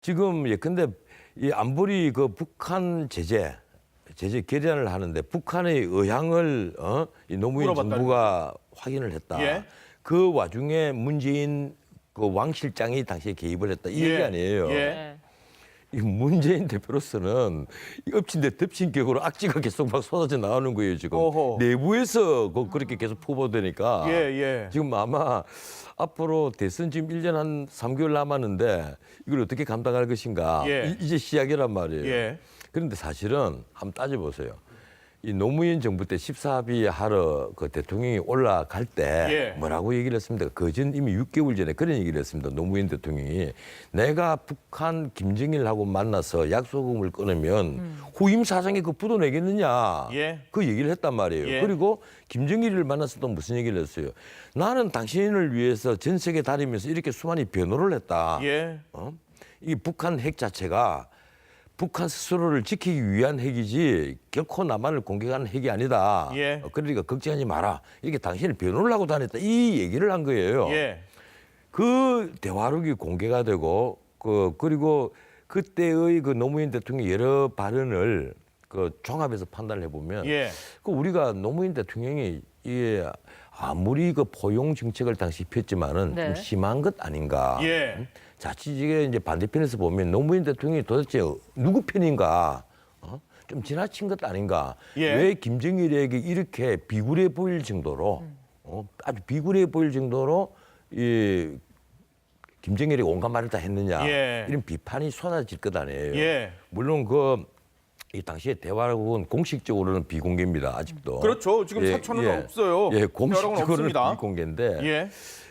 지금 예컨대 이 안보리 그 북한 제재 결의안을 하는데 북한의 의향을 이 노무현 정부가 확인을 했다. 예. 그 와중에 문재인 그 왕 실장이 당시에 개입을 했다. 이 얘기 아니에요. 예. 이 문재인 대표로서는 이 엎친 데 덮친 격으로 악재가 계속 막 쏟아져 나오는 거예요, 지금. 어허. 내부에서 그렇게 계속 포보되니까. 예. 지금 아마 앞으로 대선 지금 1년 한 3개월 남았는데 이걸 어떻게 감당할 것인가. 예. 이제 시작이란 말이에요. 예. 그런데 사실은 한번 따져보세요. 이 노무현 정부 때 14합의 하러 그 대통령이 올라갈 때 예. 뭐라고 얘기를 했습니까? 그전 이미 6개월 전에 그런 얘기를 했습니다. 노무현 대통령이 내가 북한 김정일하고 만나서 약속을 끊으면 후임 사장에 그 부도내겠느냐. 예. 그 얘기를 했단 말이에요. 예. 그리고 김정일을 만나서 또 무슨 얘기를 했어요? 나는 당신을 위해서 전 세계 다니면서 이렇게 수많이 변호를 했다. 예. 이 북한 핵 자체가 북한 스스로를 지키기 위한 핵이지 결코 남한을 공격하는 핵이 아니다. 예. 그러니까 걱정하지 마라. 이렇게 당신을 변호를 하고 다녔다. 이 얘기를 한 거예요. 예. 그 대화록이 공개가 되고 그리고 그때의 그 노무현 대통령 여러 발언을 그 종합해서 판단을 해보면 예. 그 우리가 노무현 대통령이 이게 아무리 그 포용 정책을 당시 폈지만은 네. 좀 심한 것 아닌가. 예. 자칫이게 이제 반대편에서 보면 노무현 대통령이 도대체 누구 편인가, 좀 지나친 것 아닌가. 예. 왜 김정일에게 이렇게 비굴해 보일 정도로, 아주 비굴해 보일 정도로 이 김정일이 온갖 말을 다 했느냐. 예. 이런 비판이 쏟아질 것 아니에요. 예. 물론 이 당시에 대화록은 공식적으로는 비공개입니다. 아직도. 그렇죠. 지금 사천은 없어요. 예, 대화록은 공식적으로는 없습니다. 비공개인데. 예.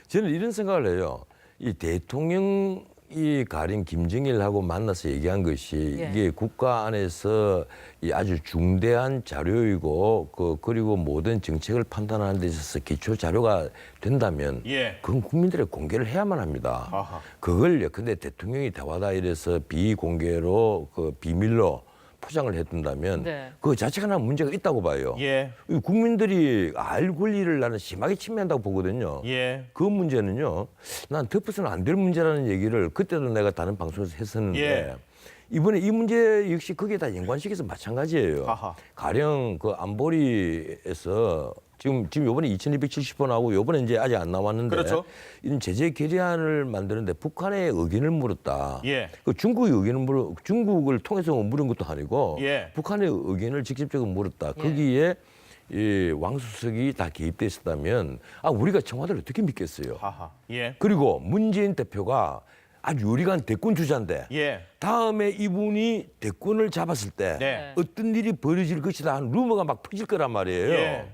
저는 이런 생각을 해요. 이 대통령이 가린 김정일하고 만나서 얘기한 것이 예. 이게 국가 안에서 이 아주 중대한 자료이고 그리고 모든 정책을 판단하는 데 있어서 기초 자료가 된다면 예. 그건 국민들에 공개를 해야만 합니다. 아하. 그걸요. 근데 대통령이 대화다 이래서 비공개로 비밀로 포장을 해둔다면 네. 그 자체가 나 문제가 있다고 봐요. 예. 이 국민들이 알 권리를 나는 심하게 침해한다고 보거든요. 예. 그 문제는요. 난 덮어서는 안 될 문제라는 얘기를 그때도 내가 다른 방송에서 했었는데 예. 이번에 이 문제 역시 거기에다 연관시켜서 마찬가지예요. 아하. 가령 그 안보리에서 지금 요번에 2270번 나오고 요번에 이제 아직 안 나왔는데 그렇죠. 이런 제재 결의안을 만드는데 북한의 의견을 물었다. 예. 그 중국의 의견을 중국을 통해서 물은 것도 아니고 예. 북한의 의견을 직접적으로 물었다. 거기에 이 왕수석이 다 개입돼 있었다면 우리가 청와대를 어떻게 믿겠어요? 하하. 예. 그리고 문재인 대표가 아주 유리한 대권 주자인데 예. 다음에 이분이 대권을 잡았을 때 네. 어떤 일이 벌어질 것이다 하는 루머가 막 퍼질 거란 말이에요. 예.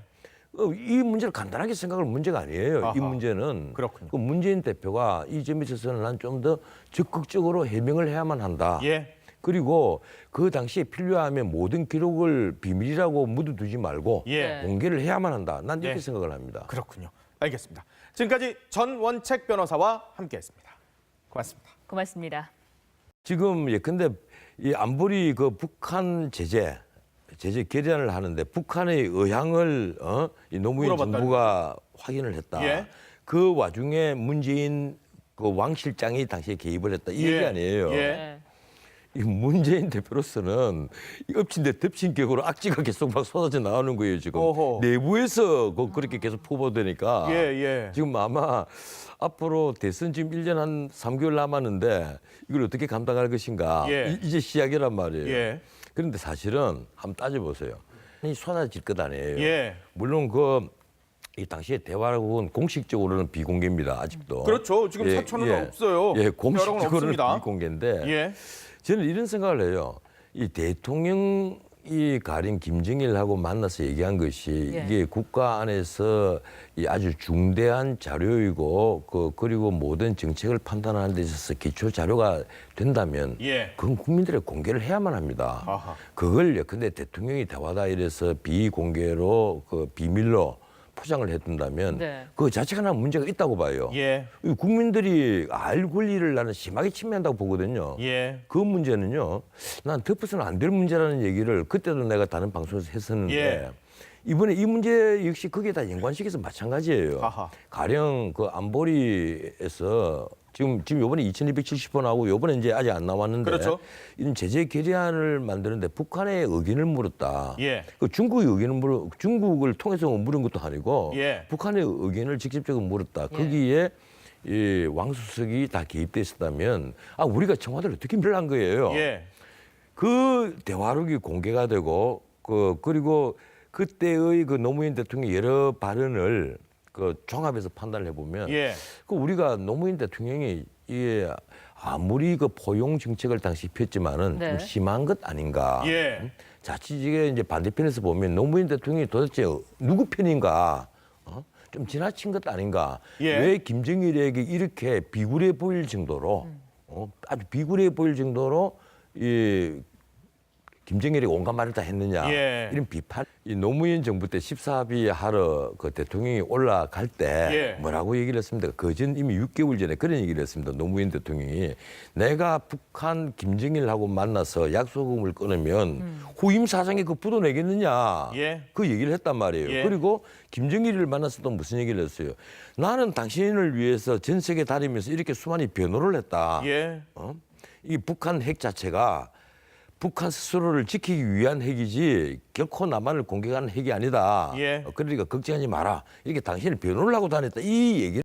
이 문제를 간단하게 생각할 문제가 아니에요. 아하. 이 문제는 그렇군요. 그 문재인 대표가 이 점에 있어서는 난 좀 더 적극적으로 해명을 해야만 한다. 예. 그리고 그 당시에 필요하면 모든 기록을 비밀이라고 묻어두지 말고 예. 공개를 해야만 한다. 난 이렇게 예. 생각을 합니다. 그렇군요. 알겠습니다. 지금까지 전원책 변호사와 함께했습니다. 고맙습니다. 고맙습니다. 지금 예컨대 이 안보리 그 북한 제재 결의안을 하는데 북한의 의향을 이 노무현 물어봤다는 정부가 확인을 했다. 예. 그 와중에 문재인 그 왕 실장이 당시에 개입을 했다. 이 예. 얘기 아니에요. 예. 네. 이 문재인 대표로서는 이 엎친 데 덮친 격으로 악재가 계속 막 쏟아져 나오는 거예요, 지금. 어허. 내부에서 그렇게 계속 포보되니까. 예. 지금 아마 앞으로 대선 지금 1년 한 3개월 남았는데 이걸 어떻게 감당할 것인가. 예. 이제 시작이란 말이에요. 예. 그런데 사실은 한번 따져보세요. 이 쏟아질 것 아니에요. 예. 물론 이 당시에 대화록은 공식적으로는 비공개입니다. 아직도. 그렇죠. 지금 사천은 없어요. 예, 대화록은 공식적으로는 없습니다. 비공개인데 예. 저는 이런 생각을 해요. 이 대통령이 가린 김정일하고 만나서 얘기한 것이 예. 이게 국가 안에서 이 아주 중대한 자료이고 그리고 모든 정책을 판단하는 데 있어서 기초 자료가 된다면 예. 그건 국민들에 공개를 해야만 합니다. 아하. 그걸요. 근데 대통령이 대화다 이래서 비공개로 비밀로 포장을 해둔다면 네. 그 자체가 나 문제가 있다고 봐요. 예. 이 국민들이 알 권리를 나는 심하게 침해한다고 보거든요. 예. 그 문제는요. 난 덮어서는 안 될 문제라는 얘기를 그때도 내가 다른 방송에서 했었는데 예. 이번에 이 문제 역시 거기에다 연관시켜서 마찬가지예요. 아하. 가령 그 안보리에서 지금 요번에 2,270번 하고 요번에 이제 아직 안 나왔는데 그렇죠. 이런 제재 결의안을 만드는데 북한의 의견을 물었다. 예. 그 중국의 의견을 중국을 통해서 물은 것도 아니고 예. 북한의 의견을 직접적으로 물었다. 거기에 이 왕수석이 다 개입돼 있었다면 우리가 청와대를 어떻게 밀란 거예요. 예. 그 대화록이 공개가 되고 그리고 그때의 그 노무현 대통령의 여러 발언을 그 종합해서 판단을 해보면 예. 그 우리가 노무현 대통령이 이게 아무리 그 포용 정책을 당시 폈지만은 네. 좀 심한 것 아닌가. 예. 자칫 이제 반대편에서 보면 노무현 대통령이 도대체 누구 편인가? 좀 지나친 것 아닌가? 예. 왜 김정일에게 이렇게 비굴해 보일 정도로 아주 비굴해 보일 정도로 이 김정일이 온갖 말을 다 했느냐 예. 이런 비판. 이 노무현 정부 때 14비 하러 그 대통령이 올라갈 때 예. 뭐라고 얘기를 했습니까? 그 전 이미 6개월 전에 그런 얘기를 했습니다. 노무현 대통령이 내가 북한 김정일하고 만나서 약속을 끊으면 후임 사장에 그 부도내겠느냐 예. 그 얘기를 했단 말이에요. 예. 그리고 김정일을 만나서 또 무슨 얘기를 했어요? 나는 당신을 위해서 전 세계 다니면서 이렇게 수많이 변호를 했다. 예. 이 북한 핵 자체가 북한 스스로를 지키기 위한 핵이지 결코 남한을 공격하는 핵이 아니다. 예. 그러니까 걱정하지 마라. 이렇게 당신을 변호를 하고 다녔다. 이 얘기를